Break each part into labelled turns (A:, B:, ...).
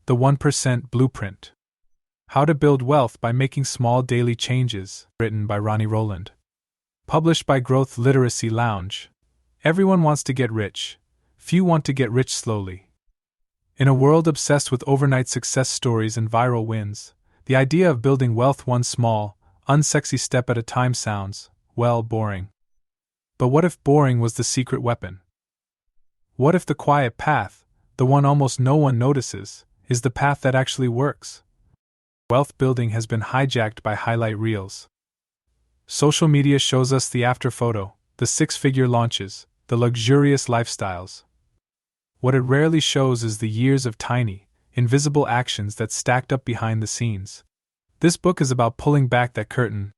A: The 1% Blueprint. How to Build Wealth by Making Small Daily Changes, written by Ronnie Rowland. Published by Growth Literacy Lounge. Everyone wants to get rich. Few want to get rich slowly. In a world obsessed with overnight success stories and viral wins, the idea of building wealth one small, unsexy step at a time sounds, well, boring. But what if boring was the secret weapon? What if the quiet path, the one almost no one notices, is the path that actually works? Wealth building has been hijacked by highlight reels. Social media shows us the after photo, the six-figure launches, the luxurious lifestyles. What it rarely shows is the years of tiny, invisible actions that stacked up behind the scenes. This book is about pulling back that curtain.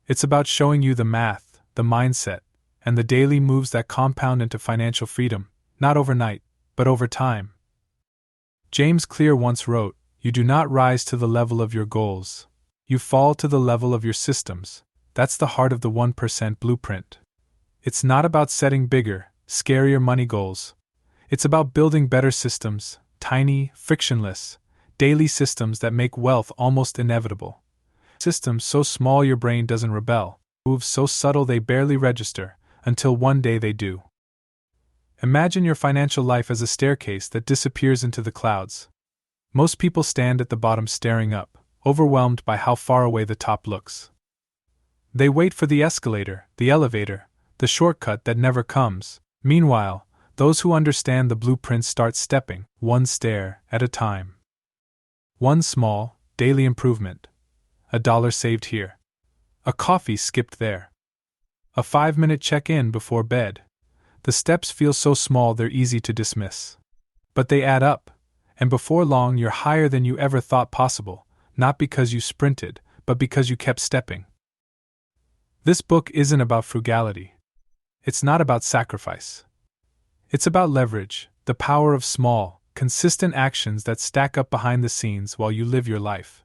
A: It's about showing you the math, the mindset, and the daily moves that compound into financial freedom, not overnight, but over time. James Clear once wrote, "You do not rise to the level of your goals. You fall to the level of your systems." That's the heart of the 1% Blueprint. It's not about setting bigger, scarier money goals. It's about building better systems, tiny, frictionless, daily systems that make wealth almost inevitable. Systems so small your brain doesn't rebel, moves so subtle they barely register, until one day they do. Imagine your financial life as a staircase that disappears into the clouds. Most people stand at the bottom staring up, overwhelmed by how far away the top looks. They wait for the escalator, the elevator, the shortcut that never comes. Meanwhile, those who understand the blueprint start stepping, one stair at a time. One small, daily improvement. $1 saved here. A coffee skipped there. A 5-minute check-in before bed. The steps feel so small they're easy to dismiss. But they add up, and before long you're higher than you ever thought possible, not because you sprinted, but because you kept stepping. This book isn't about frugality. It's not about sacrifice. It's about leverage, the power of small, consistent actions that stack up behind the scenes while you live your life.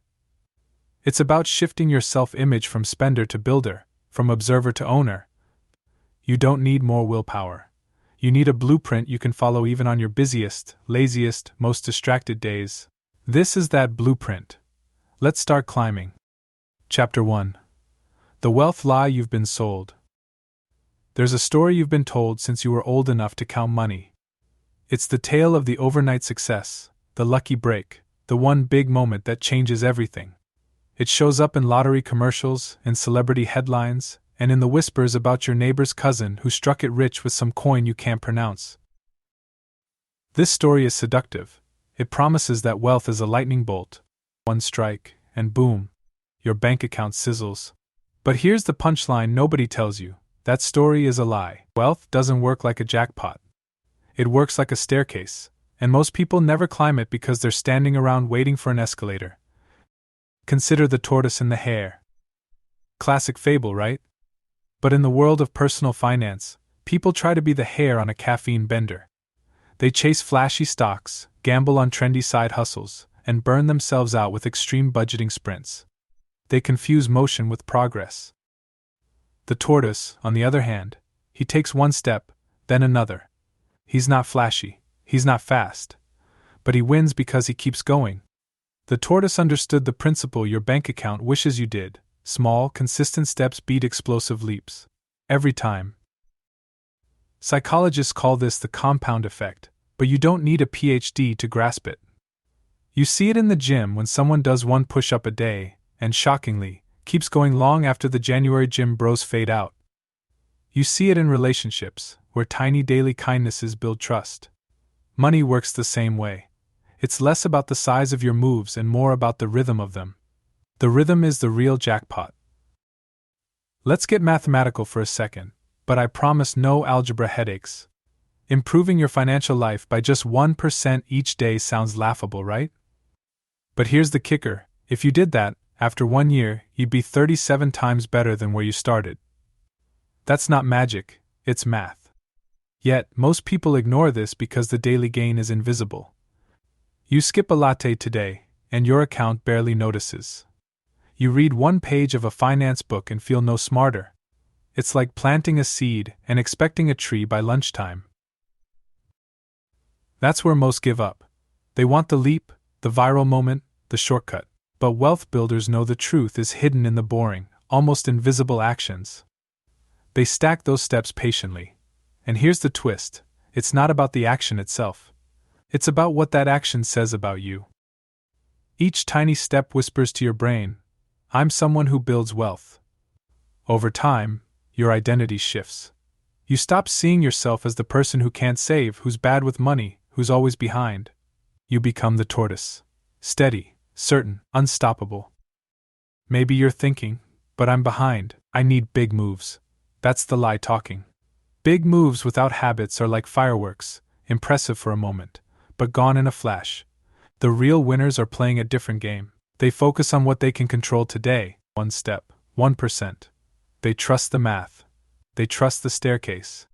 A: It's about shifting your self-image from spender to builder, from observer to owner. You don't need more willpower. You need a blueprint you can follow even on your busiest, laziest, most distracted days. This is that blueprint. Let's start climbing. Chapter 1. The Wealth Lie You've Been Sold. There's a story you've been told since you were old enough to count money. It's the tale of the overnight success, the lucky break, the one big moment that changes everything. It shows up in lottery commercials, in celebrity headlines, and in the whispers about your neighbor's cousin who struck it rich with some coin you can't pronounce. This story is seductive. It promises that wealth is a lightning bolt. One strike, and boom, your bank account sizzles. But here's the punchline nobody tells you. That story is a lie. Wealth doesn't work like a jackpot. It works like a staircase, and most people never climb it because they're standing around waiting for an escalator. Consider the tortoise and the hare. Classic fable, right? But in the world of personal finance, people try to be the hare on a caffeine bender. They chase flashy stocks, gamble on trendy side hustles, and burn themselves out with extreme budgeting sprints. They confuse motion with progress. The tortoise, on the other hand, he takes one step, then another. He's not flashy, he's not fast, but he wins because he keeps going. The tortoise understood the principle your bank account wishes you did. Small, consistent steps beat explosive leaps. Every time. Psychologists call this the compound effect, but you don't need a PhD to grasp it. You see it in the gym when someone does one push-up a day, and shockingly, keeps going long after the January gym bros fade out. You see it in relationships, where tiny daily kindnesses build trust. Money works the same way. It's less about the size of your moves and more about the rhythm of them. The rhythm is the real jackpot. Let's get mathematical for a second, but I promise no algebra headaches. Improving your financial life by just 1% each day sounds laughable, right? But here's the kicker: if you did that, after 1 year, you'd be 37 times better than where you started. That's not magic, it's math. Yet, most people ignore this because the daily gain is invisible. You skip a latte today, and your account barely notices. You read one page of a finance book and feel no smarter. It's like planting a seed and expecting a tree by lunchtime. That's where most give up. They want the leap, the viral moment, the shortcut. But wealth builders know the truth is hidden in the boring, almost invisible actions. They stack those steps patiently. And here's the twist: it's not about the action itself. It's about what that action says about you. Each tiny step whispers to your brain, I'm someone who builds wealth. Over time, your identity shifts. You stop seeing yourself as the person who can't save, who's bad with money, who's always behind. You become the tortoise. Steady, certain, unstoppable. Maybe you're thinking, but I'm behind, I need big moves. That's the lie talking. Big moves without habits are like fireworks, impressive for a moment, but gone in a flash. The real winners are playing a different game. They focus on what they can control today, 1 step, 1%. They trust the math. They trust the staircase.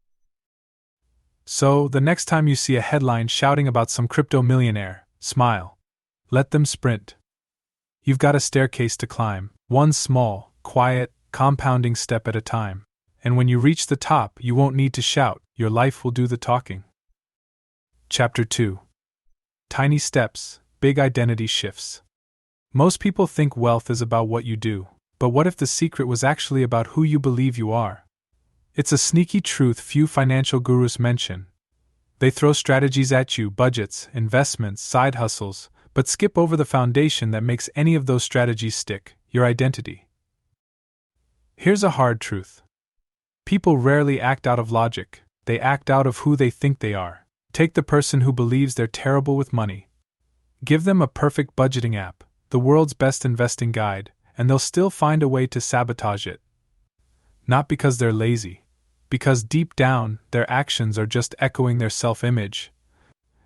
A: So, the next time you see a headline shouting about some crypto millionaire, smile. Let them sprint. You've got a staircase to climb, one small, quiet, compounding step at a time. And when you reach the top, you won't need to shout, your life will do the talking. Chapter 2. Tiny steps, big identity shifts. Most people think wealth is about what you do, but what if the secret was actually about who you believe you are? It's a sneaky truth few financial gurus mention. They throw strategies at you, budgets, investments, side hustles, but skip over the foundation that makes any of those strategies stick, your identity. Here's a hard truth. People rarely act out of logic, they act out of who they think they are. Take the person who believes they're terrible with money. Give them a perfect budgeting app, the world's best investing guide, and they'll still find a way to sabotage it. Not because they're lazy, because deep down, their actions are just echoing their self-image.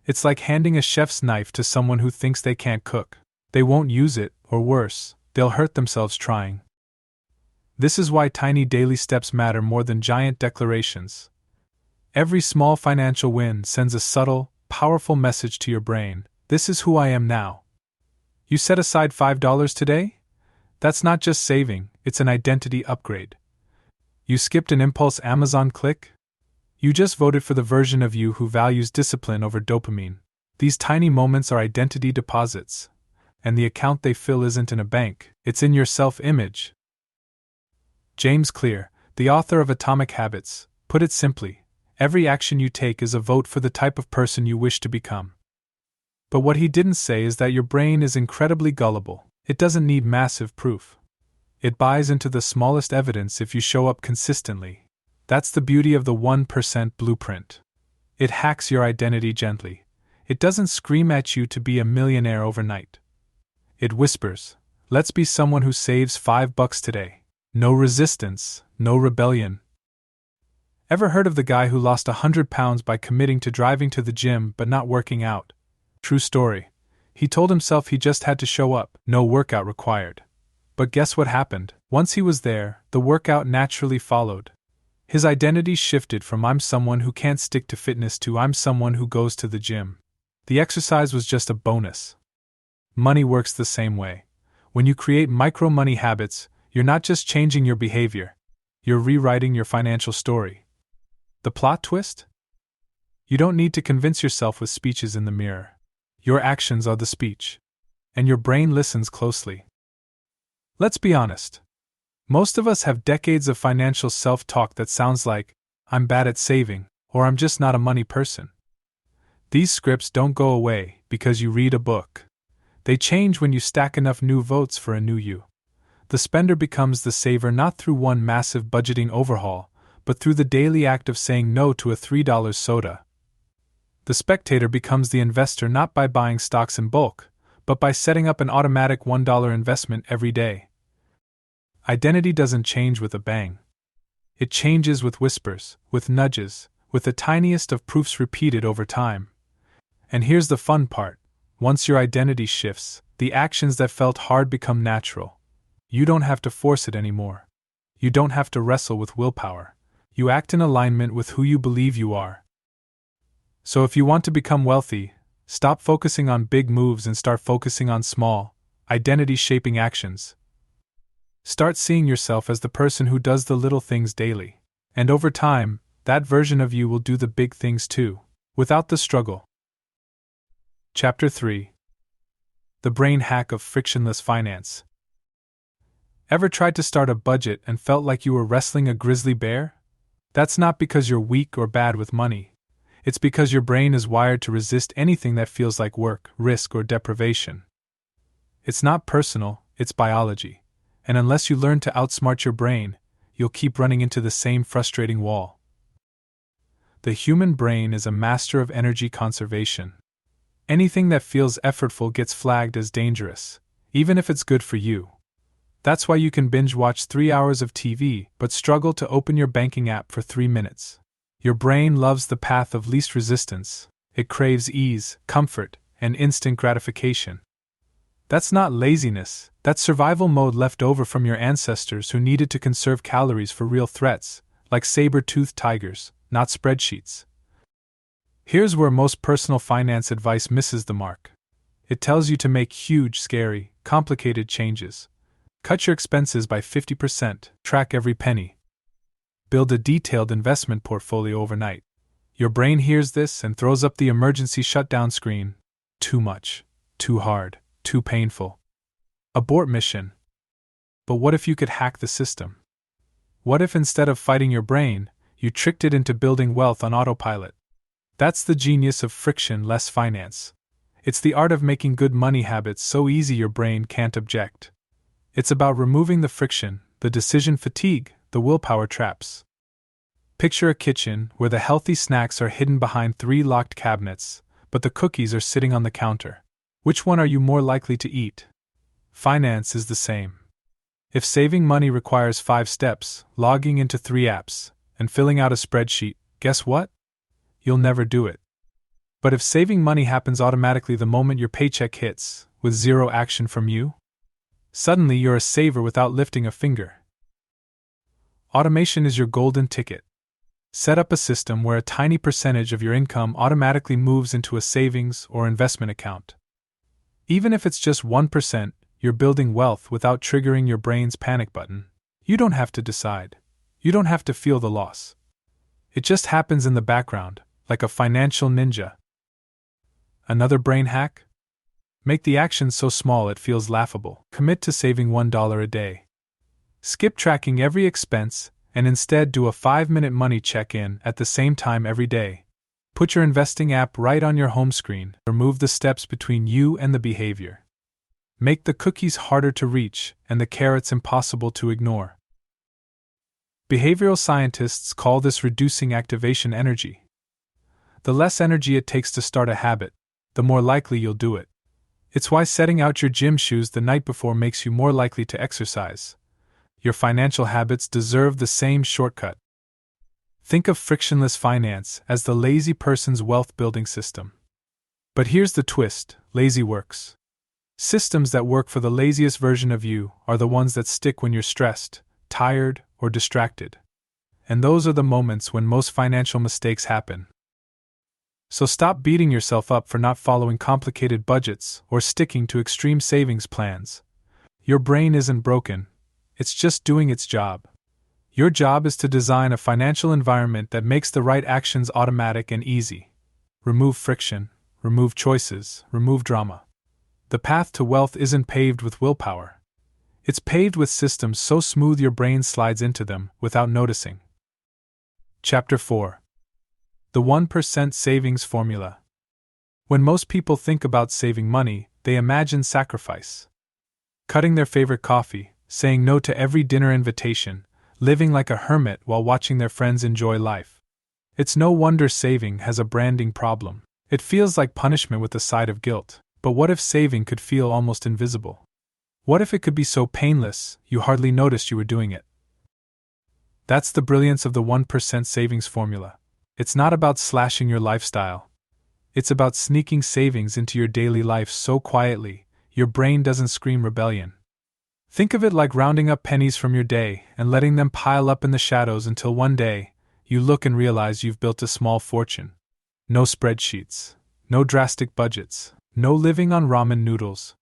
A: It's like handing a chef's knife to someone who thinks they can't cook. They won't use it, or worse, they'll hurt themselves trying. This is why tiny daily steps matter more than giant declarations. Every small financial win sends a subtle, powerful message to your brain. This is who I am now. You set aside $5 today? That's not just saving, it's an identity upgrade. You skipped an impulse Amazon click? You just voted for the version of you who values discipline over dopamine. These tiny moments are identity deposits. And the account they fill isn't in a bank, it's in your self-image. James Clear, the author of Atomic Habits, put it simply, every action you take is a vote for the type of person you wish to become. But what he didn't say is that your brain is incredibly gullible. It doesn't need massive proof. It buys into the smallest evidence if you show up consistently. That's the beauty of the 1% blueprint. It hacks your identity gently. It doesn't scream at you to be a millionaire overnight. It whispers, let's be someone who saves $5 today. No resistance, no rebellion. Ever heard of the guy who lost 100 pounds by committing to driving to the gym but not working out? True story. He told himself he just had to show up, no workout required. But guess what happened? Once he was there, the workout naturally followed. His identity shifted from I'm someone who can't stick to fitness to I'm someone who goes to the gym. The exercise was just a bonus. Money works the same way. When you create micro-money habits, you're not just changing your behavior, you're rewriting your financial story. The plot twist? You don't need to convince yourself with speeches in the mirror. Your actions are the speech. And your brain listens closely. Let's be honest. Most of us have decades of financial self-talk that sounds like, I'm bad at saving, or I'm just not a money person. These scripts don't go away because you read a book. They change when you stack enough new votes for a new you. The spender becomes the saver not through one massive budgeting overhaul, but through the daily act of saying no to a $3 soda. The spectator becomes the investor not by buying stocks in bulk, but by setting up an automatic $1 investment every day. Identity doesn't change with a bang. It changes with whispers, with nudges, with the tiniest of proofs repeated over time. And here's the fun part. Once your identity shifts, the actions that felt hard become natural. You don't have to force it anymore. You don't have to wrestle with willpower. You act in alignment with who you believe you are. So if you want to become wealthy, stop focusing on big moves and start focusing on small, identity-shaping actions. Start seeing yourself as the person who does the little things daily. And over time, that version of you will do the big things too, without the struggle. Chapter 3. the brain hack of frictionless finance. Ever tried to start a budget and felt like you were wrestling a grizzly bear? That's not because you're weak or bad with money. It's because your brain is wired to resist anything that feels like work, risk, or deprivation. It's not personal, it's biology. And unless you learn to outsmart your brain, you'll keep running into the same frustrating wall. The human brain is a master of energy conservation. Anything that feels effortful gets flagged as dangerous, even if it's good for you. That's why you can binge watch 3 hours of TV but struggle to open your banking app for 3 minutes. Your brain loves the path of least resistance. It craves ease, comfort, and instant gratification. That's not laziness, that's survival mode left over from your ancestors who needed to conserve calories for real threats, like saber-toothed tigers, not spreadsheets. Here's where most personal finance advice misses the mark. It tells you to make huge, scary, complicated changes. Cut your expenses by 50%, track every penny. Build a detailed investment portfolio overnight. Your brain hears this and throws up the emergency shutdown screen. Too much, too hard, too painful. Abort mission. But what if you could hack the system? What if instead of fighting your brain, you tricked it into building wealth on autopilot? That's the genius of frictionless finance. It's the art of making good money habits so easy your brain can't object. It's about removing the friction, the decision fatigue, the willpower traps. Picture a kitchen where the healthy snacks are hidden behind 3 locked cabinets, but the cookies are sitting on the counter. Which one are you more likely to eat? Finance is the same. If saving money requires 5 steps, logging into 3 apps, and filling out a spreadsheet, guess what? You'll never do it. But if saving money happens automatically the moment your paycheck hits, with zero action from you, suddenly you're a saver without lifting a finger. Automation is your golden ticket. Set up a system where a tiny percentage of your income automatically moves into a savings or investment account. Even if it's just 1%, you're building wealth without triggering your brain's panic button. You don't have to decide. You don't have to feel the loss. It just happens in the background, like a financial ninja. Another brain hack? Make the action so small it feels laughable. Commit to saving $1 a day. Skip tracking every expense and instead do a 5-minute money check-in at the same time every day. Put your investing app right on your home screen. Remove the steps between you and the behavior. Make the cookies harder to reach and the carrots impossible to ignore. Behavioral scientists call this reducing activation energy. The less energy it takes to start a habit, the more likely you'll do it. It's why setting out your gym shoes the night before makes you more likely to exercise. Your financial habits deserve the same shortcut. Think of frictionless finance as the lazy person's wealth building system. But here's the twist: lazy works. Systems that work for the laziest version of you are the ones that stick when you're stressed, tired, or distracted. And those are the moments when most financial mistakes happen. So stop beating yourself up for not following complicated budgets or sticking to extreme savings plans. Your brain isn't broken, it's just doing its job. Your job is to design a financial environment that makes the right actions automatic and easy. Remove friction, remove choices, remove drama. The path to wealth isn't paved with willpower. It's paved with systems so smooth your brain slides into them without noticing. Chapter 4. The 1% Savings Formula. When most people think about saving money, they imagine sacrifice. Cutting their favorite coffee, saying no to every dinner invitation, living like a hermit while watching their friends enjoy life. It's no wonder saving has a branding problem. It feels like punishment with a side of guilt. But what if saving could feel almost invisible? What if it could be so painless you hardly noticed you were doing it? That's the brilliance of the 1% savings formula. It's not about slashing your lifestyle. It's about sneaking savings into your daily life so quietly, your brain doesn't scream rebellion. Think of it like rounding up pennies from your day and letting them pile up in the shadows until one day, you look and realize you've built a small fortune. No spreadsheets, no drastic budgets, no living on ramen noodles.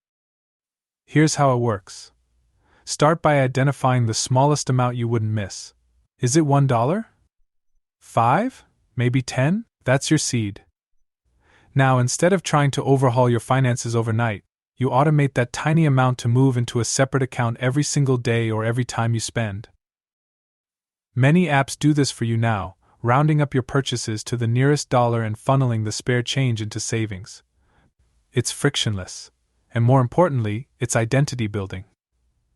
A: Here's how it works. Start by identifying the smallest amount you wouldn't miss. Is it $1? 5? Maybe 10? That's your seed. Now, instead of trying to overhaul your finances overnight, you automate that tiny amount to move into a separate account every single day or every time you spend. Many apps do this for you now, rounding up your purchases to the nearest dollar and funneling the spare change into savings. It's frictionless, and more importantly, it's identity building.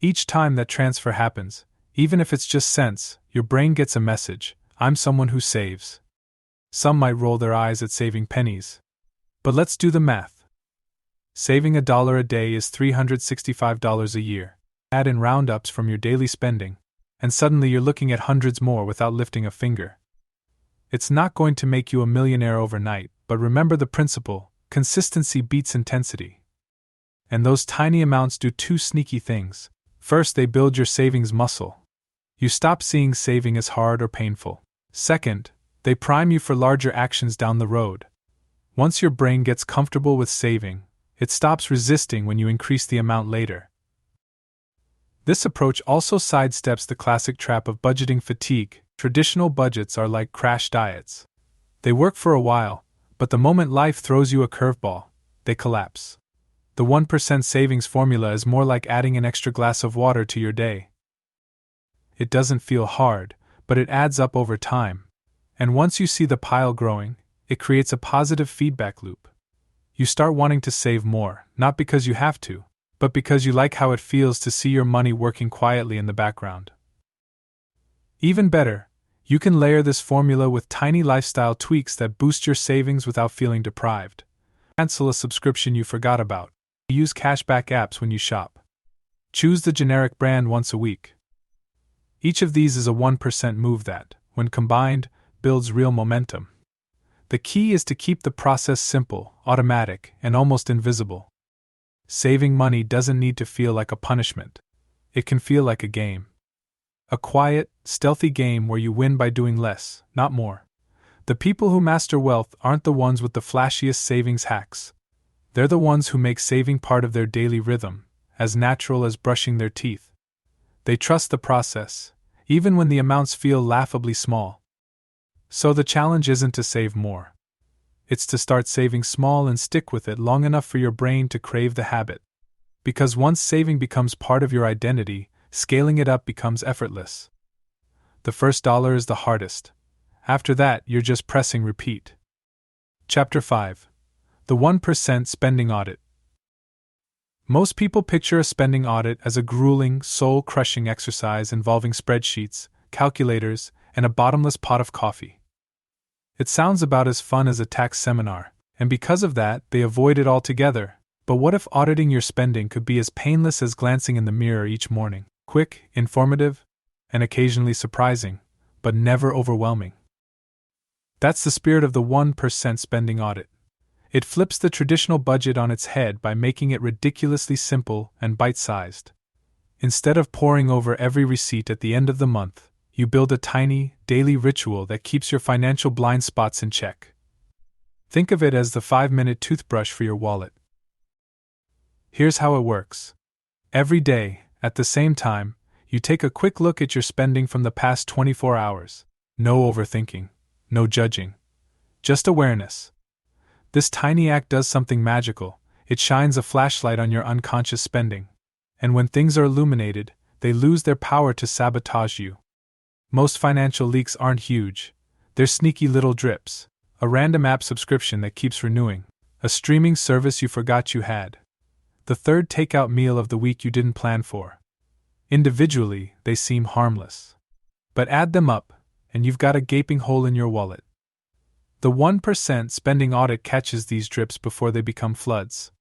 A: Each time that transfer happens, even if it's just cents, your brain gets a message: I'm someone who saves. Some might roll their eyes at saving pennies. But let's do the math. Saving $1 a day is $365 a year. Add in roundups from your daily spending, and suddenly you're looking at hundreds more without lifting a finger. It's not going to make you a millionaire overnight, but remember the principle: consistency beats intensity. And those tiny amounts do two sneaky things. First, they build your savings muscle. You stop seeing saving as hard or painful. Second, they prime you for larger actions down the road. Once your brain gets comfortable with saving, it stops resisting when you increase the amount later. This approach also sidesteps the classic trap of budgeting fatigue. Traditional budgets are like crash diets. They work for a while, but the moment life throws you a curveball, they collapse. The 1% savings formula is more like adding an extra glass of water to your day. It doesn't feel hard, but it adds up over time. And once you see the pile growing, it creates a positive feedback loop. You start wanting to save more, not because you have to, but because you like how it feels to see your money working quietly in the background. Even better, you can layer this formula with tiny lifestyle tweaks that boost your savings without feeling deprived. Cancel a subscription you forgot about. Use cashback apps when you shop. Choose the generic brand once a week. Each of these is a 1% move that, when combined, builds real momentum. The key is to keep the process simple, automatic, and almost invisible. Saving money doesn't need to feel like a punishment. It can feel like a game. A quiet, stealthy game where you win by doing less, not more. The people who master wealth aren't the ones with the flashiest savings hacks. They're the ones who make saving part of their daily rhythm, as natural as brushing their teeth. They trust the process, even when the amounts feel laughably small. So the challenge isn't to save more. It's to start saving small and stick with it long enough for your brain to crave the habit. Because once saving becomes part of your identity, scaling it up becomes effortless. The first dollar is the hardest. After that, you're just pressing repeat. Chapter 5. The 1% Spending Audit. Most people picture a spending audit as a grueling, soul-crushing exercise involving spreadsheets, calculators, and a bottomless pot of coffee. It sounds about as fun as a tax seminar, and because of that, they avoid it altogether. But what if auditing your spending could be as painless as glancing in the mirror each morning? Quick, informative, and occasionally surprising, but never overwhelming. That's the spirit of the 1% spending audit. It flips the traditional budget on its head by making it ridiculously simple and bite-sized. Instead of poring over every receipt at the end of the month, you build a tiny, daily ritual that keeps your financial blind spots in check. Think of it as the 5-minute toothbrush for your wallet. Here's how it works. Every day, at the same time, you take a quick look at your spending from the past 24 hours. No overthinking, no judging, just awareness. This tiny act does something magical. It shines a flashlight on your unconscious spending. And when things are illuminated, they lose their power to sabotage you. Most financial leaks aren't huge. They're sneaky little drips. A random app subscription that keeps renewing. A streaming service you forgot you had. The third takeout meal of the week you didn't plan for. Individually, they seem harmless. But add them up, and you've got a gaping hole in your wallet. The 1% spending audit catches these drips before they become floods.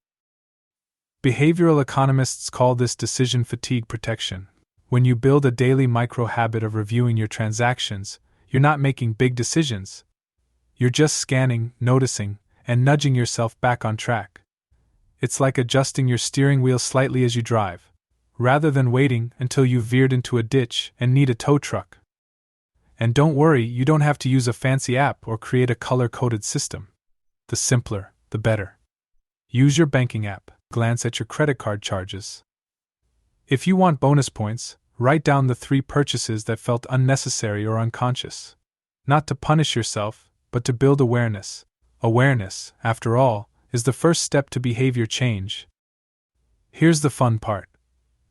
A: Behavioral economists call this decision fatigue protection. When you build a daily micro-habit of reviewing your transactions, you're not making big decisions. You're just scanning, noticing, and nudging yourself back on track. It's like adjusting your steering wheel slightly as you drive, rather than waiting until you've veered into a ditch and need a tow truck. And don't worry, you don't have to use a fancy app or create a color-coded system. The simpler, the better. Use your banking app, glance at your credit card charges. If you want bonus points, write down the 3 purchases that felt unnecessary or unconscious. Not to punish yourself, but to build awareness. Awareness, after all, is the first step to behavior change. Here's the fun part.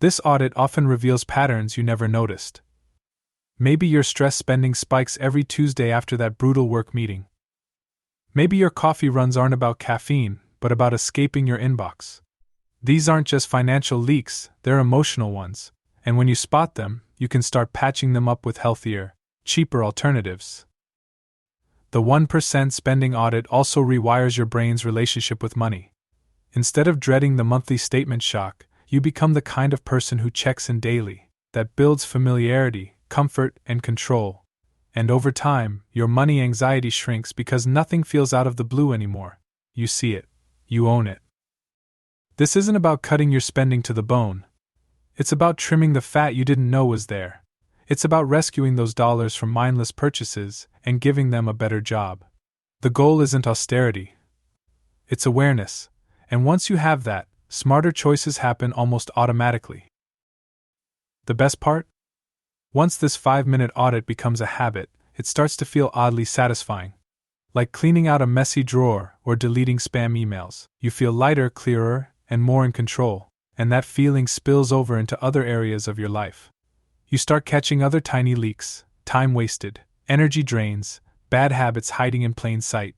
A: This audit often reveals patterns you never noticed. Maybe your stress spending spikes every Tuesday after that brutal work meeting. Maybe your coffee runs aren't about caffeine, but about escaping your inbox. These aren't just financial leaks, they're emotional ones, and when you spot them, you can start patching them up with healthier, cheaper alternatives. The 1% spending audit also rewires your brain's relationship with money. Instead of dreading the monthly statement shock, you become the kind of person who checks in daily. That builds familiarity, comfort, and control. And over time, your money anxiety shrinks because nothing feels out of the blue anymore. You see it. You own it. This isn't about cutting your spending to the bone. It's about trimming the fat you didn't know was there. It's about rescuing those dollars from mindless purchases and giving them a better job. The goal isn't austerity. It's awareness. And once you have that, smarter choices happen almost automatically. The best part? Once this 5-minute audit becomes a habit, it starts to feel oddly satisfying. Like cleaning out a messy drawer or deleting spam emails, you feel lighter, clearer, and more in control, and that feeling spills over into other areas of your life. You start catching other tiny leaks, time wasted, energy drains, bad habits hiding in plain sight.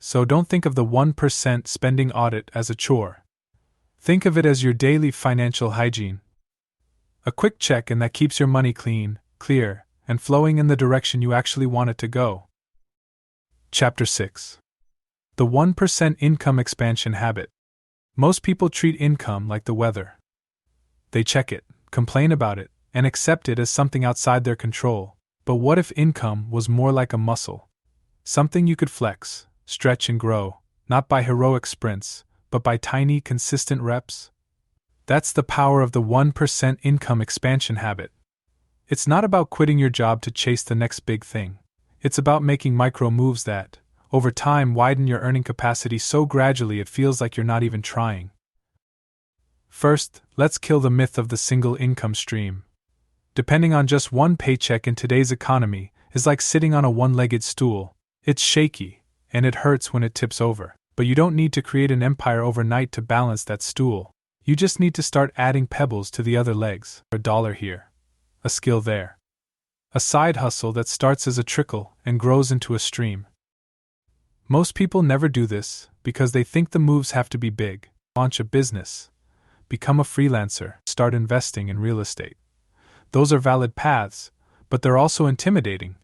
A: So don't think of the 1% spending audit as a chore. Think of it as your daily financial hygiene. A quick check and that keeps your money clean, clear, and flowing in the direction you actually want it to go. Chapter 6. The 1% Income Expansion Habit. Most people treat income like the weather. They check it, complain about it, and accept it as something outside their control. But what if income was more like a muscle? Something you could flex, stretch, and grow, not by heroic sprints, but by tiny, consistent reps? That's the power of the 1% income expansion habit. It's not about quitting your job to chase the next big thing. It's about making micro moves that, over time, widen your earning capacity so gradually it feels like you're not even trying. First, let's kill the myth of the single income stream. Depending on just one paycheck in today's economy is like sitting on a one-legged stool. It's shaky, and it hurts when it tips over. But you don't need to create an empire overnight to balance that stool. You just need to start adding pebbles to the other legs. $1 here, a skill there. A side hustle that starts as a trickle and grows into a stream. Most people never do this because they think the moves have to be big. Launch a business, become a freelancer, start investing in real estate. Those are valid paths, but they're also intimidating.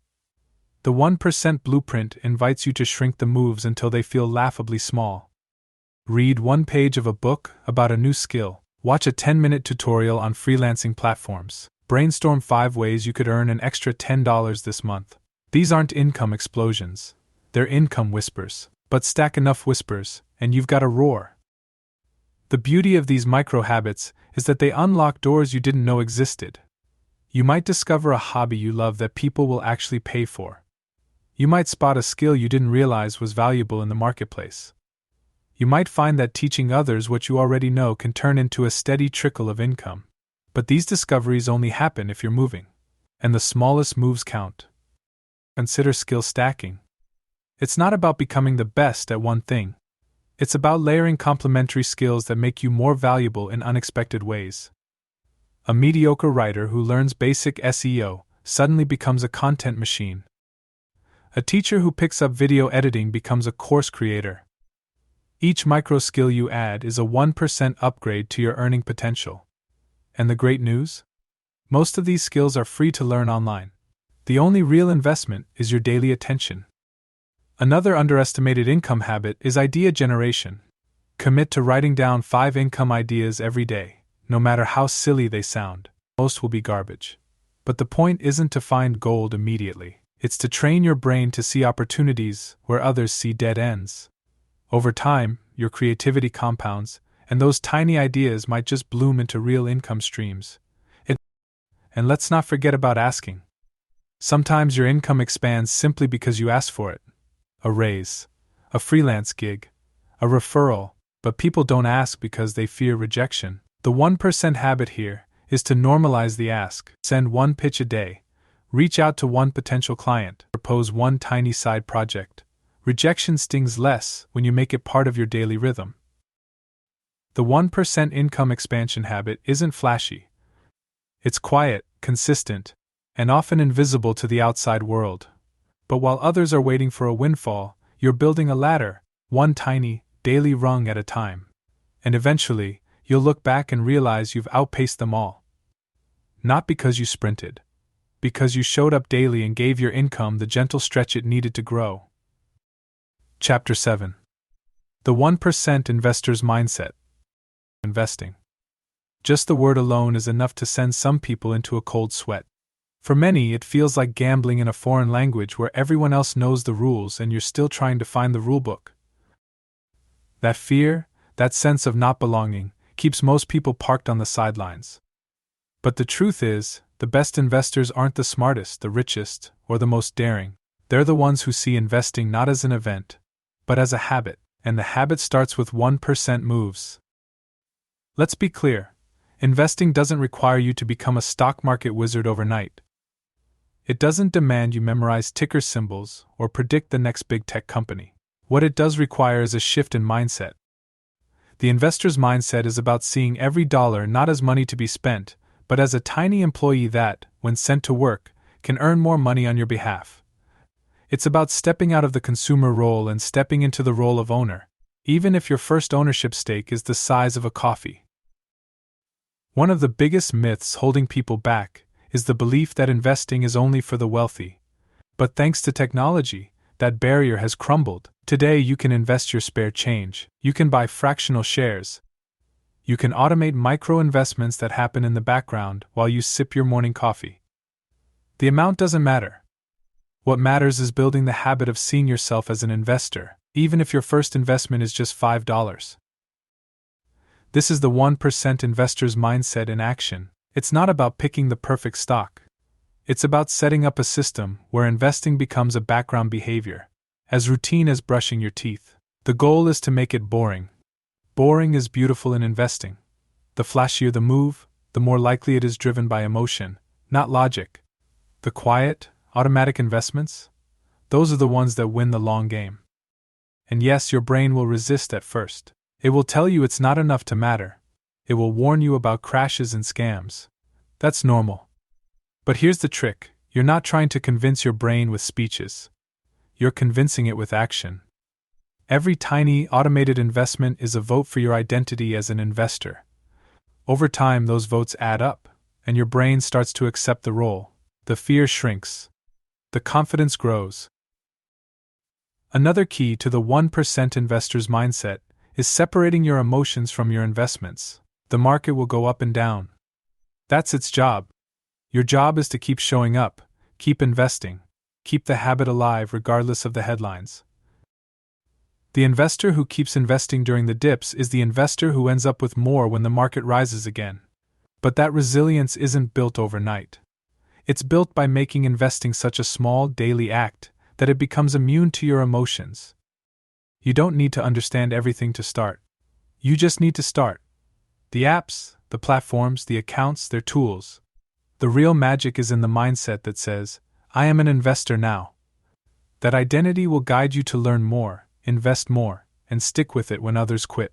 A: The 1% blueprint invites you to shrink the moves until they feel laughably small. Read one page of a book about a new skill, watch a 10-minute tutorial on freelancing platforms, brainstorm 5 ways you could earn an extra $10 this month. These aren't income explosions, they're income whispers, but stack enough whispers, and you've got a roar. The beauty of these micro habits is that they unlock doors you didn't know existed. You might discover a hobby you love that people will actually pay for. You might spot a skill you didn't realize was valuable in the marketplace. You might find that teaching others what you already know can turn into a steady trickle of income. But these discoveries only happen if you're moving. And the smallest moves count. Consider skill stacking. It's not about becoming the best at one thing. It's about layering complementary skills that make you more valuable in unexpected ways. A mediocre writer who learns basic SEO suddenly becomes a content machine. A teacher who picks up video editing becomes a course creator. Each micro skill you add is a 1% upgrade to your earning potential. And the great news? Most of these skills are free to learn online. The only real investment is your daily attention. Another underestimated income habit is idea generation. Commit to writing down 5 income ideas every day. No matter how silly they sound, most will be garbage. But the point isn't to find gold immediately. It's to train your brain to see opportunities where others see dead ends. Over time, your creativity compounds, and those tiny ideas might just bloom into real income streams. And let's not forget about asking. Sometimes your income expands simply because you ask for it. A raise, a freelance gig, a referral, but people don't ask because they fear rejection. The 1% habit here is to normalize the ask. Send 1 pitch a day. Reach out to 1 potential client. Propose 1 tiny side project. Rejection stings less when you make it part of your daily rhythm. The 1% income expansion habit isn't flashy. It's quiet, consistent, and often invisible to the outside world. But while others are waiting for a windfall, you're building a ladder, one tiny, daily rung at a time. And eventually, you'll look back and realize you've outpaced them all. Not because you sprinted. Because you showed up daily and gave your income the gentle stretch it needed to grow. Chapter 7. The 1% Investor's Mindset. Investing. Just the word alone is enough to send some people into a cold sweat. For many, it feels like gambling in a foreign language where everyone else knows the rules and you're still trying to find the rulebook. That fear, that sense of not belonging, keeps most people parked on the sidelines. But the truth is, the best investors aren't the smartest, the richest, or the most daring. They're the ones who see investing not as an event, but as a habit, and the habit starts with 1% moves. Let's be clear, investing doesn't require you to become a stock market wizard overnight. It doesn't demand you memorize ticker symbols or predict the next big tech company. What it does require is a shift in mindset. The investor's mindset is about seeing every dollar not as money to be spent, but as a tiny employee that, when sent to work, can earn more money on your behalf. It's about stepping out of the consumer role and stepping into the role of owner, even if your first ownership stake is the size of a coffee. One of the biggest myths holding people back is the belief that investing is only for the wealthy. But thanks to technology, that barrier has crumbled. Today you can invest your spare change, you can buy fractional shares, you can automate micro-investments that happen in the background while you sip your morning coffee. The amount doesn't matter. What matters is building the habit of seeing yourself as an investor, even if your first investment is just $5. This is the 1% investor's mindset in action. It's not about picking the perfect stock. It's about setting up a system where investing becomes a background behavior, as routine as brushing your teeth. The goal is to make it boring. Boring is beautiful in investing. The flashier the move, the more likely it is driven by emotion, not logic. The quiet, automatic investments? Those are the ones that win the long game. And yes, your brain will resist at first. It will tell you it's not enough to matter. It will warn you about crashes and scams. That's normal. But here's the trick, you're not trying to convince your brain with speeches. You're convincing it with action. Every tiny, automated investment is a vote for your identity as an investor. Over time, those votes add up, and your brain starts to accept the role. The fear shrinks. The confidence grows. Another key to the 1% investor's mindset is separating your emotions from your investments. The market will go up and down. That's its job. Your job is to keep showing up, keep investing, keep the habit alive regardless of the headlines. The investor who keeps investing during the dips is the investor who ends up with more when the market rises again. But that resilience isn't built overnight. It's built by making investing such a small daily act that it becomes immune to your emotions. You don't need to understand everything to start. You just need to start. The apps, the platforms, the accounts, they're tools. The real magic is in the mindset that says, I am an investor now. That identity will guide you to learn more, invest more, and stick with it when others quit.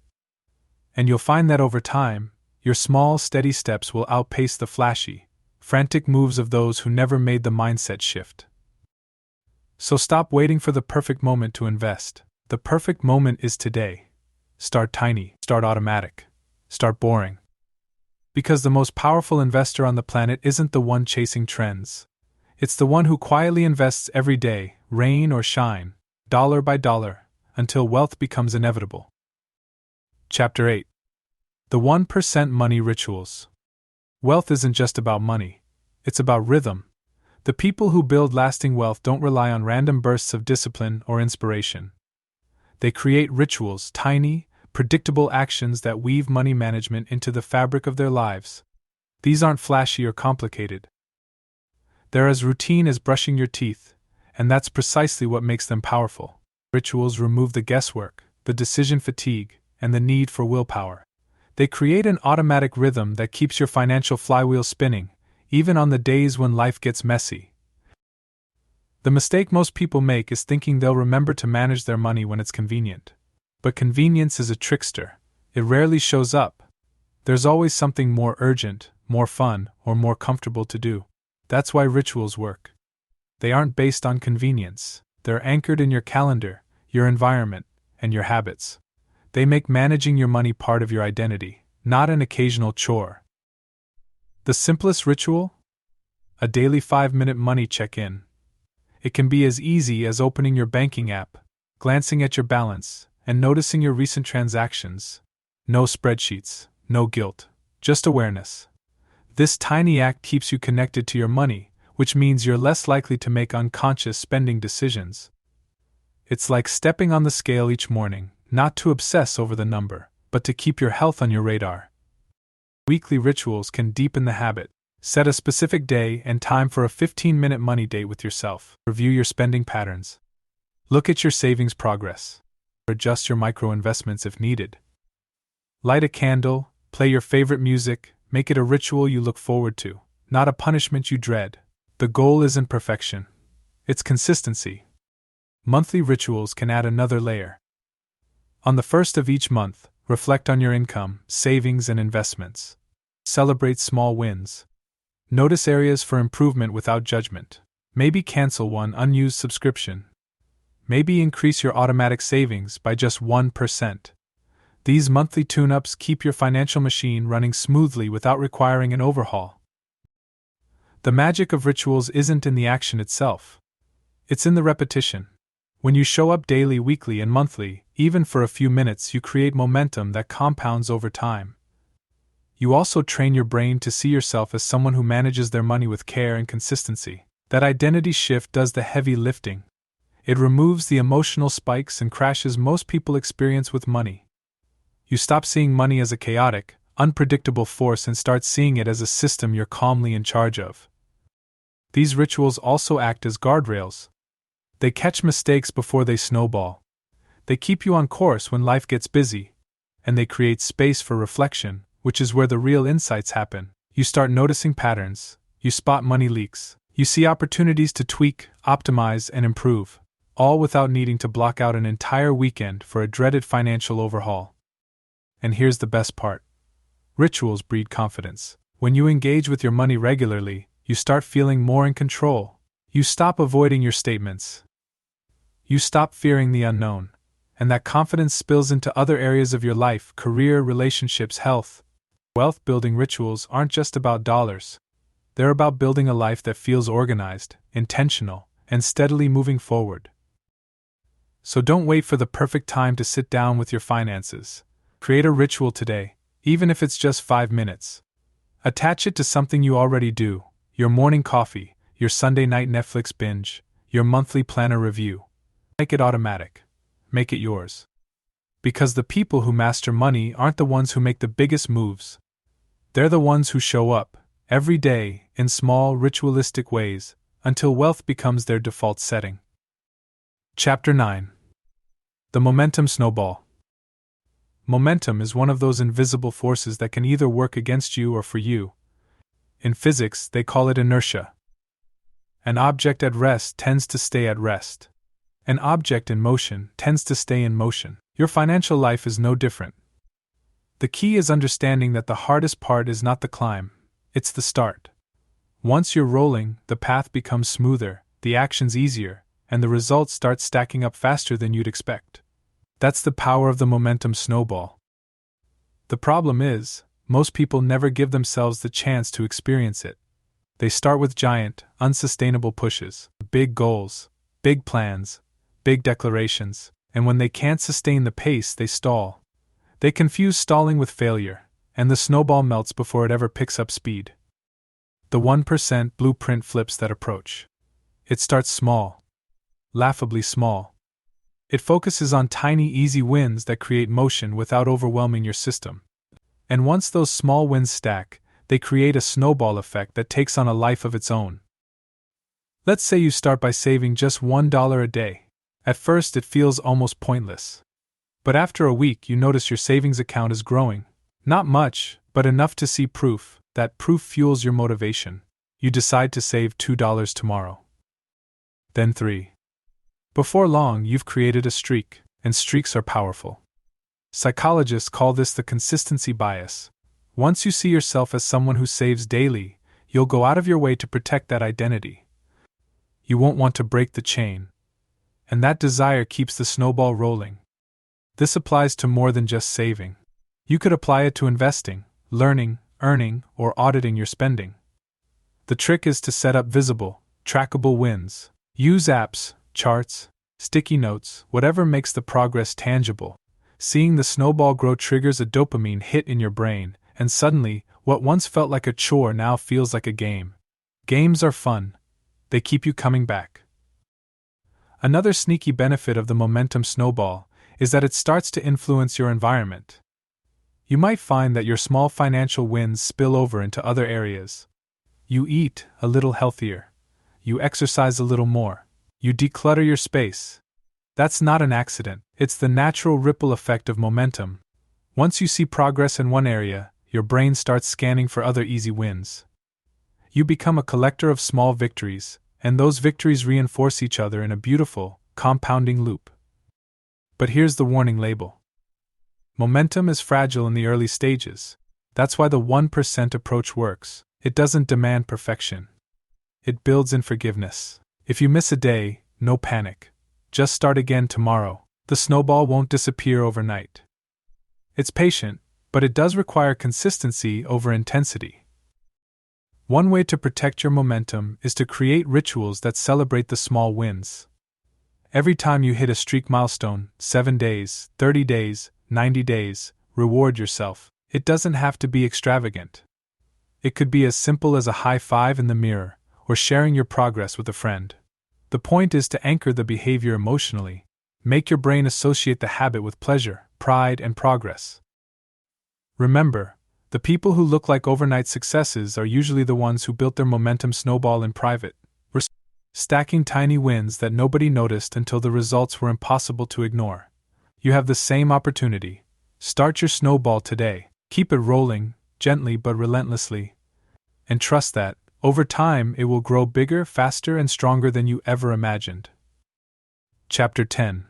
A: And you'll find that over time, your small, steady steps will outpace the flashy, frantic moves of those who never made the mindset shift. So stop waiting for the perfect moment to invest. The perfect moment is today. Start tiny, start automatic, start boring. Because the most powerful investor on the planet isn't the one chasing trends. It's the one who quietly invests every day, rain or shine, dollar by dollar, until wealth becomes inevitable. Chapter 8. The 1% Money Rituals. Wealth isn't just about money. It's about rhythm. The people who build lasting wealth don't rely on random bursts of discipline or inspiration. They create rituals, tiny, predictable actions that weave money management into the fabric of their lives. These aren't flashy or complicated. They're as routine as brushing your teeth, and that's precisely what makes them powerful. Rituals remove the guesswork, the decision fatigue, and the need for willpower. They create an automatic rhythm that keeps your financial flywheel spinning, even on the days when life gets messy. The mistake most people make is thinking they'll remember to manage their money when it's convenient. But convenience is a trickster. It rarely shows up. There's always something more urgent, more fun, or more comfortable to do. That's why rituals work. They aren't based on convenience. They're anchored in your calendar, your environment, and your habits. They make managing your money part of your identity, not an occasional chore. The simplest ritual? A daily 5-minute money check-in. It can be as easy as opening your banking app, glancing at your balance, and noticing your recent transactions. No spreadsheets, no guilt, just awareness. This tiny act keeps you connected to your money, which means you're less likely to make unconscious spending decisions. It's like stepping on the scale each morning, not to obsess over the number, but to keep your health on your radar. Weekly rituals can deepen the habit. Set a specific day and time for a 15-minute money date with yourself. Review your spending patterns. Look at your savings progress. Adjust your micro investments if needed. Light a candle, play your favorite music, make it a ritual you look forward to, not a punishment you dread. The goal isn't perfection. It's consistency. Monthly rituals can add another layer. On the first of each month, reflect on your income, savings, and investments. Celebrate small wins. Notice areas for improvement without judgment. Maybe cancel one unused subscription. Maybe increase your automatic savings by just 1%. These monthly tune-ups keep your financial machine running smoothly without requiring an overhaul. The magic of rituals isn't in the action itself. It's in the repetition. When you show up daily, weekly, and monthly, even for a few minutes, you create momentum that compounds over time. You also train your brain to see yourself as someone who manages their money with care and consistency. That identity shift does the heavy lifting. It removes the emotional spikes and crashes most people experience with money. You stop seeing money as a chaotic, unpredictable force and start seeing it as a system you're calmly in charge of. These rituals also act as guardrails. They catch mistakes before they snowball. They keep you on course when life gets busy. And they create space for reflection, which is where the real insights happen. You start noticing patterns, you spot money leaks, you see opportunities to tweak, optimize, and improve, all without needing to block out an entire weekend for a dreaded financial overhaul. And here's the best part. Rituals breed confidence. When you engage with your money regularly, you start feeling more in control. You stop avoiding your statements. You stop fearing the unknown. And that confidence spills into other areas of your life: career, relationships, health. Wealth-building rituals aren't just about dollars. They're about building a life that feels organized, intentional, and steadily moving forward. So don't wait for the perfect time to sit down with your finances. Create a ritual today, even if it's just 5 minutes. Attach it to something you already do: your morning coffee, your Sunday night Netflix binge, your monthly planner review. Make it automatic. Make it yours. Because the people who master money aren't the ones who make the biggest moves. They're the ones who show up, every day, in small, ritualistic ways, until wealth becomes their default setting. Chapter 9. The Momentum Snowball. Momentum is one of those invisible forces that can either work against you or for you. In physics, they call it inertia. An object at rest tends to stay at rest. An object in motion tends to stay in motion. Your financial life is no different. The key is understanding that the hardest part is not the climb, it's the start. Once you're rolling, the path becomes smoother, the actions easier, and the results start stacking up faster than you'd expect. That's the power of the momentum snowball. The problem is, most people never give themselves the chance to experience it. They start with giant, unsustainable pushes, big goals, big plans, big declarations, and when they can't sustain the pace, they stall. They confuse stalling with failure, and the snowball melts before it ever picks up speed. The 1% blueprint flips that approach. It starts small. Laughably small. It focuses on tiny, easy wins that create motion without overwhelming your system. And once those small wins stack, they create a snowball effect that takes on a life of its own. Let's say you start by saving just $1 a day. At first, it feels almost pointless. But after a week, you notice your savings account is growing. Not much, but enough to see proof. That proof fuels your motivation. You decide to save $2 tomorrow. Then 3. Before long, you've created a streak, and streaks are powerful. Psychologists call this the consistency bias. Once you see yourself as someone who saves daily, you'll go out of your way to protect that identity. You won't want to break the chain. And that desire keeps the snowball rolling. This applies to more than just saving. You could apply it to investing, learning, earning, or auditing your spending. The trick is to set up visible, trackable wins. Use apps, charts, sticky notes, whatever makes the progress tangible. Seeing the snowball grow triggers a dopamine hit in your brain, and suddenly, what once felt like a chore now feels like a game. Games are fun. They keep you coming back. Another sneaky benefit of the momentum snowball is that it starts to influence your environment. You might find that your small financial wins spill over into other areas. You eat a little healthier. You exercise a little more. You declutter your space. That's not an accident, it's the natural ripple effect of momentum. Once you see progress in one area, your brain starts scanning for other easy wins. You become a collector of small victories, and those victories reinforce each other in a beautiful, compounding loop. But here's the warning label. Momentum is fragile in the early stages. That's why the 1% approach works. It doesn't demand perfection. It builds in forgiveness. If you miss a day, no panic. Just start again tomorrow. The snowball won't disappear overnight. It's patient, but it does require consistency over intensity. One way to protect your momentum is to create rituals that celebrate the small wins. Every time you hit a streak milestone, 7 days, 30 days, 90 days, reward yourself. It doesn't have to be extravagant. It could be as simple as a high five in the mirror, or sharing your progress with a friend. The point is to anchor the behavior emotionally. Make your brain associate the habit with pleasure, pride, and progress. Remember, the people who look like overnight successes are usually the ones who built their momentum snowball in private, stacking tiny wins that nobody noticed until the results were impossible to ignore. You have the same opportunity. Start your snowball today. Keep it rolling, gently but relentlessly. And trust that, over time, it will grow bigger, faster, and stronger than you ever imagined. Chapter 10.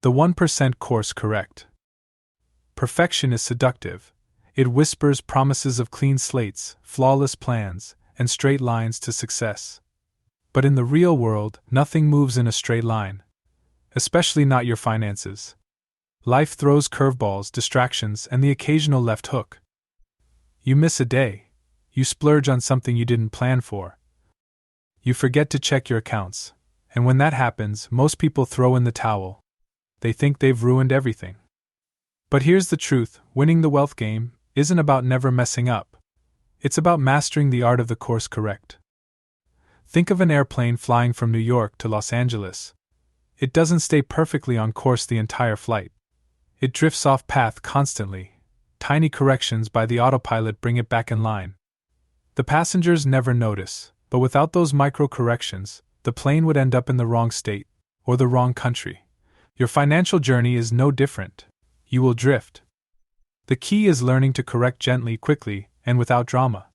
A: The 1% Course Correct. Perfection is seductive. It whispers promises of clean slates, flawless plans, and straight lines to success. But in the real world, nothing moves in a straight line. Especially not your finances. Life throws curveballs, distractions, and the occasional left hook. You miss a day. You splurge on something you didn't plan for. You forget to check your accounts. And when that happens, most people throw in the towel. They think they've ruined everything. But here's the truth, winning the wealth game isn't about never messing up. It's about mastering the art of the course correct. Think of an airplane flying from New York to Los Angeles. It doesn't stay perfectly on course the entire flight. It drifts off path constantly. Tiny corrections by the autopilot bring it back in line. The passengers never notice, but without those micro corrections, the plane would end up in the wrong state, or the wrong country. Your financial journey is no different. You will drift. The key is learning to correct gently, quickly, and without drama.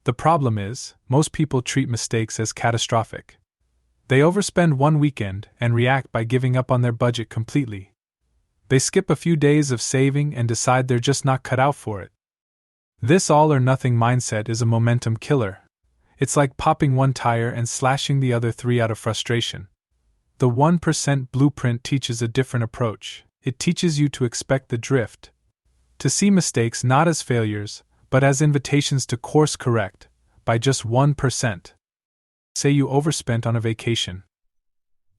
A: The problem is, most people treat mistakes as catastrophic. They overspend one weekend and react by giving up on their budget completely. They skip a few days of saving and decide they're just not cut out for it. This all-or-nothing mindset is a momentum killer. It's like popping one tire and slashing the other 3 out of frustration. The 1% blueprint teaches a different approach. It teaches you to expect the drift, to see mistakes not as failures, but as invitations to course correct, by just 1%. Say you overspent on a vacation.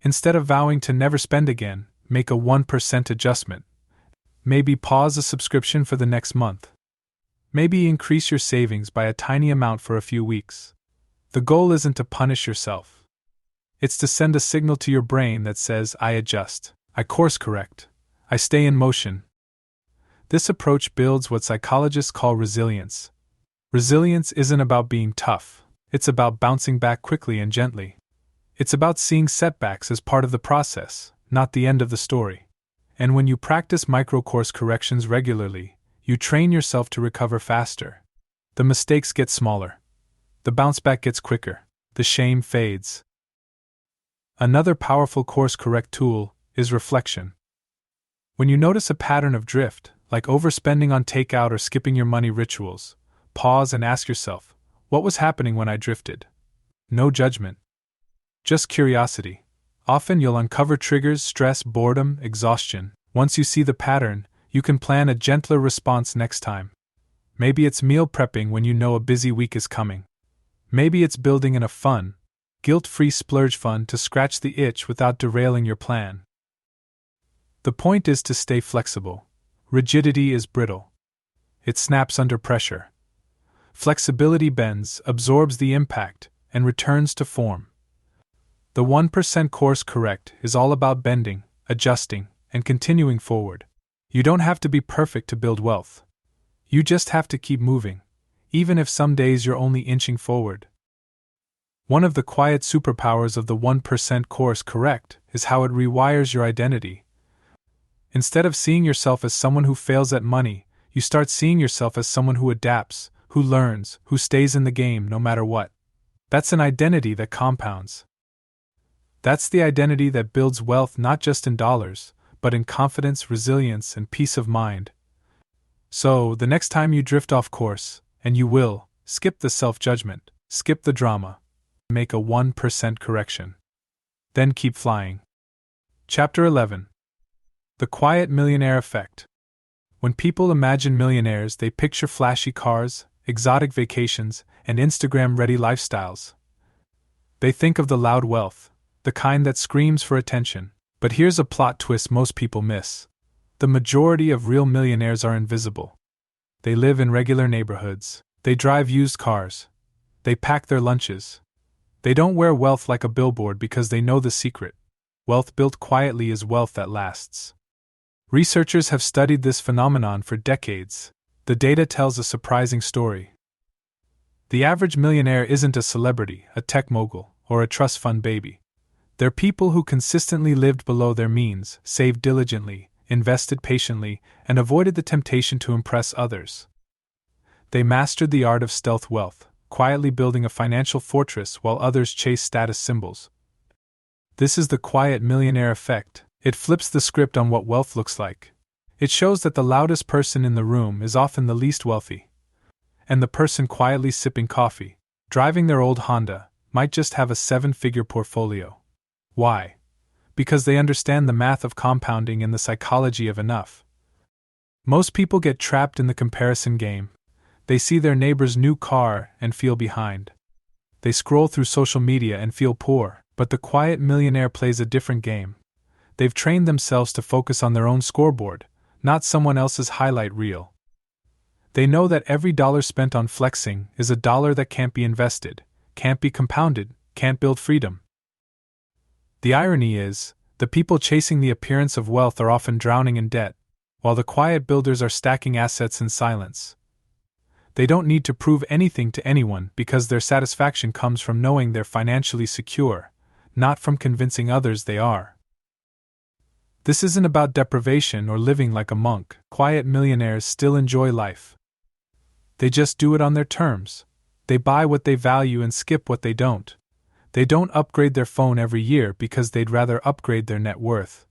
A: Instead of vowing to never spend again, make a 1% adjustment. Maybe pause a subscription for the next month. Maybe increase your savings by a tiny amount for a few weeks. The goal isn't to punish yourself. It's to send a signal to your brain that says, I adjust, I course correct, I stay in motion. This approach builds what psychologists call resilience. Resilience isn't about being tough, it's about bouncing back quickly and gently. It's about seeing setbacks as part of the process, not the end of the story. And when you practice micro-course corrections regularly, you train yourself to recover faster. The mistakes get smaller. The bounce back gets quicker. The shame fades. Another powerful course correct tool is reflection. When you notice a pattern of drift, like overspending on takeout or skipping your money rituals, pause and ask yourself, what was happening when I drifted? No judgment. Just curiosity. Often you'll uncover triggers, stress, boredom, exhaustion. Once you see the pattern, you can plan a gentler response next time. Maybe it's meal prepping when you know a busy week is coming. Maybe it's building in a fun, guilt-free splurge fund to scratch the itch without derailing your plan. The point is to stay flexible. Rigidity is brittle. It snaps under pressure. Flexibility bends, absorbs the impact, and returns to form. The 1% course correct is all about bending, adjusting, and continuing forward. You don't have to be perfect to build wealth. You just have to keep moving, even if some days you're only inching forward. One of the quiet superpowers of the 1% course correct is how it rewires your identity. Instead of seeing yourself as someone who fails at money, you start seeing yourself as someone who adapts, who learns, who stays in the game no matter what. That's an identity that compounds. That's the identity that builds wealth not just in dollars, but in confidence, resilience, and peace of mind. So, the next time you drift off course, and you will, skip the self-judgment, skip the drama, make a 1% correction. Then keep flying. Chapter 11. The Quiet Millionaire Effect. When people imagine millionaires, they picture flashy cars, exotic vacations, and Instagram-ready lifestyles. They think of the loud wealth, the kind that screams for attention. But here's a plot twist most people miss. The majority of real millionaires are invisible. They live in regular neighborhoods. They drive used cars. They pack their lunches. They don't wear wealth like a billboard because they know the secret. Wealth built quietly is wealth that lasts. Researchers have studied this phenomenon for decades. The data tells a surprising story. The average millionaire isn't a celebrity, a tech mogul, or a trust fund baby. They're people who consistently lived below their means, saved diligently, invested patiently, and avoided the temptation to impress others. They mastered the art of stealth wealth, quietly building a financial fortress while others chase status symbols. This is the quiet millionaire effect. It flips the script on what wealth looks like. It shows that the loudest person in the room is often the least wealthy. And the person quietly sipping coffee, driving their old Honda, might just have a 7-figure portfolio. Why? Because they understand the math of compounding and the psychology of enough. Most people get trapped in the comparison game. They see their neighbor's new car and feel behind. They scroll through social media and feel poor, but the quiet millionaire plays a different game. They've trained themselves to focus on their own scoreboard, not someone else's highlight reel. They know that every dollar spent on flexing is a dollar that can't be invested, can't be compounded, can't build freedom. The irony is, the people chasing the appearance of wealth are often drowning in debt, while the quiet builders are stacking assets in silence. They don't need to prove anything to anyone because their satisfaction comes from knowing they're financially secure, not from convincing others they are. This isn't about deprivation or living like a monk. Quiet millionaires still enjoy life. They just do it on their terms. They buy what they value and skip what they don't. They don't upgrade their phone every year because they'd rather upgrade their net worth.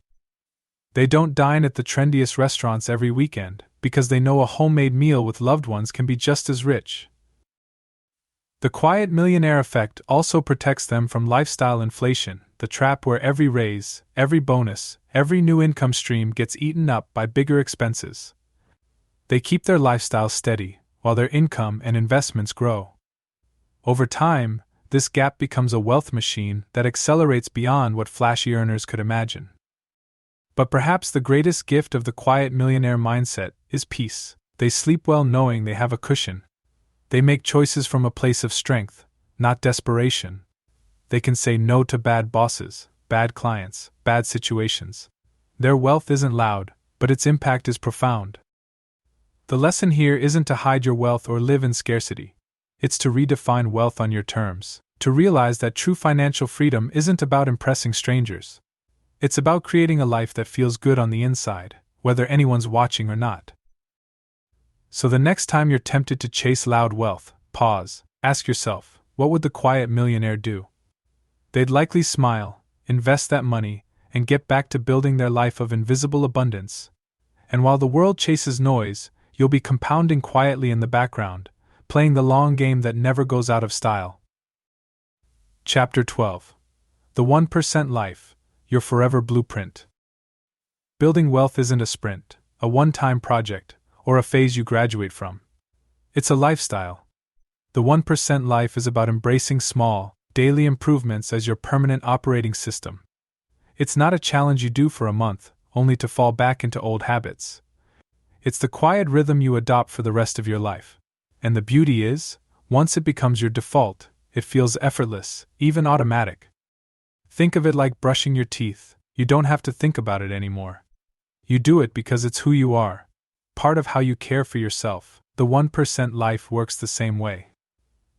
A: They don't dine at the trendiest restaurants every weekend because they know a homemade meal with loved ones can be just as rich. The quiet millionaire effect also protects them from lifestyle inflation, the trap where every raise, every bonus, every new income stream gets eaten up by bigger expenses. They keep their lifestyle steady, while their income and investments grow. Over time, this gap becomes a wealth machine that accelerates beyond what flashy earners could imagine. But perhaps the greatest gift of the quiet millionaire mindset is peace. They sleep well knowing they have a cushion. They make choices from a place of strength, not desperation. They can say no to bad bosses, bad clients, bad situations. Their wealth isn't loud, but its impact is profound. The lesson here isn't to hide your wealth or live in scarcity. It's to redefine wealth on your terms, to realize that true financial freedom isn't about impressing strangers. It's about creating a life that feels good on the inside, whether anyone's watching or not. So the next time you're tempted to chase loud wealth, pause, ask yourself, what would the quiet millionaire do? They'd likely smile, invest that money, and get back to building their life of invisible abundance, And while the world chases noise, you'll be compounding quietly in the background, playing the long game that never goes out of style. Chapter 12. The 1% Life, Your Forever Blueprint. Building wealth isn't a sprint, a one-time project, or a phase you graduate from. It's a lifestyle. The 1% Life is about embracing small, daily improvements as your permanent operating system. It's not a challenge you do for a month, only to fall back into old habits. It's the quiet rhythm you adopt for the rest of your life. And the beauty is, once it becomes your default, it feels effortless, even automatic. Think of it like brushing your teeth. You don't have to think about it anymore. You do it because it's who you are, part of how you care for yourself. The 1% Life works the same way.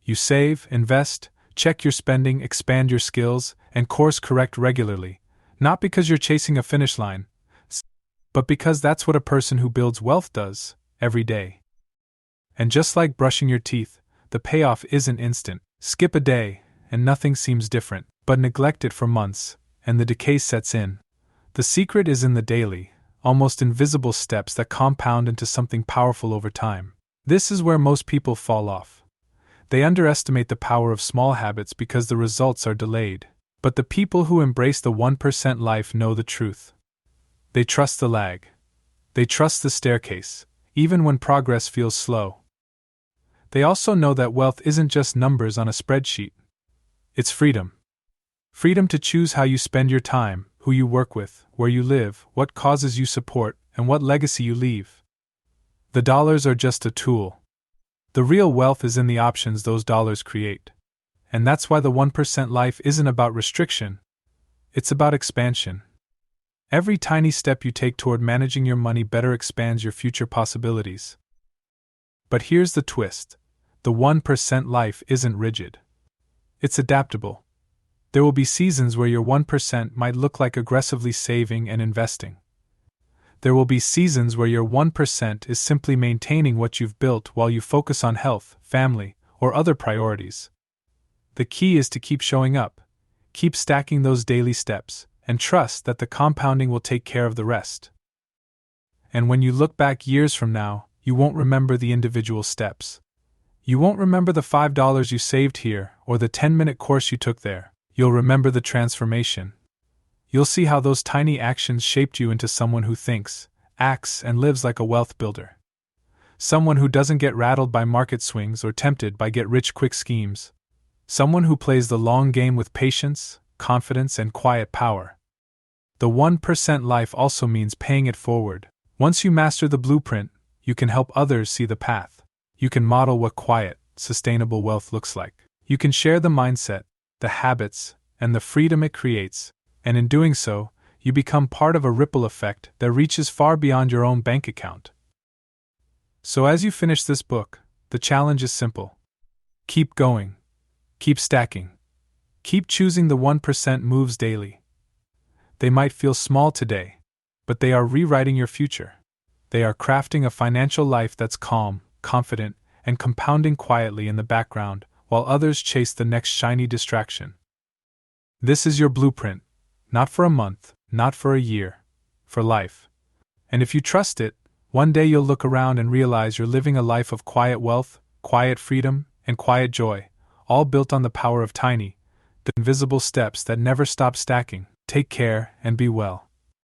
A: You save, invest, check your spending, expand your skills, and course correct regularly, not because you're chasing a finish line, but because that's what a person who builds wealth does, every day. And just like brushing your teeth, the payoff isn't instant. Skip a day, and nothing seems different, but neglect it for months, and the decay sets in. The secret is in the daily, almost invisible steps that compound into something powerful over time. This is where most people fall off. They underestimate the power of small habits because the results are delayed. But the people who embrace the 1% Life know the truth. They trust the lag. They trust the staircase, even when progress feels slow. They also know that wealth isn't just numbers on a spreadsheet. It's freedom. Freedom to choose how you spend your time, who you work with, where you live, what causes you support, and what legacy you leave. The dollars are just a tool. The real wealth is in the options those dollars create. And that's why the 1% Life isn't about restriction. It's about expansion. Every tiny step you take toward managing your money better expands your future possibilities. But here's the twist. The 1% Life isn't rigid. It's adaptable. There will be seasons where your 1% might look like aggressively saving and investing. There will be seasons where your 1% is simply maintaining what you've built while you focus on health, family, or other priorities. The key is to keep showing up, keep stacking those daily steps, and trust that the compounding will take care of the rest. And when you look back years from now, you won't remember the individual steps. You won't remember the $5 you saved here or the 10-minute course you took there. You'll remember the transformation. You'll see how those tiny actions shaped you into someone who thinks, acts, and lives like a wealth builder. Someone who doesn't get rattled by market swings or tempted by get-rich-quick schemes. Someone who plays the long game with patience, confidence, and quiet power. The 1% Life also means paying it forward. Once you master the blueprint, you can help others see the path. You can model what quiet, sustainable wealth looks like. You can share the mindset, the habits, and the freedom it creates, and in doing so, you become part of a ripple effect that reaches far beyond your own bank account. So as you finish this book, the challenge is simple. Keep going. Keep stacking. Keep choosing the 1% moves daily. They might feel small today, but they are rewriting your future. They are crafting a financial life that's calm, confident, and compounding quietly in the background while others chase the next shiny distraction. This is your blueprint, not for a month, not for a year, for life. And if you trust it, one day you'll look around and realize you're living a life of quiet wealth, quiet freedom, and quiet joy, all built on the power of tiny, the invisible steps that never stop stacking. Take care and be well.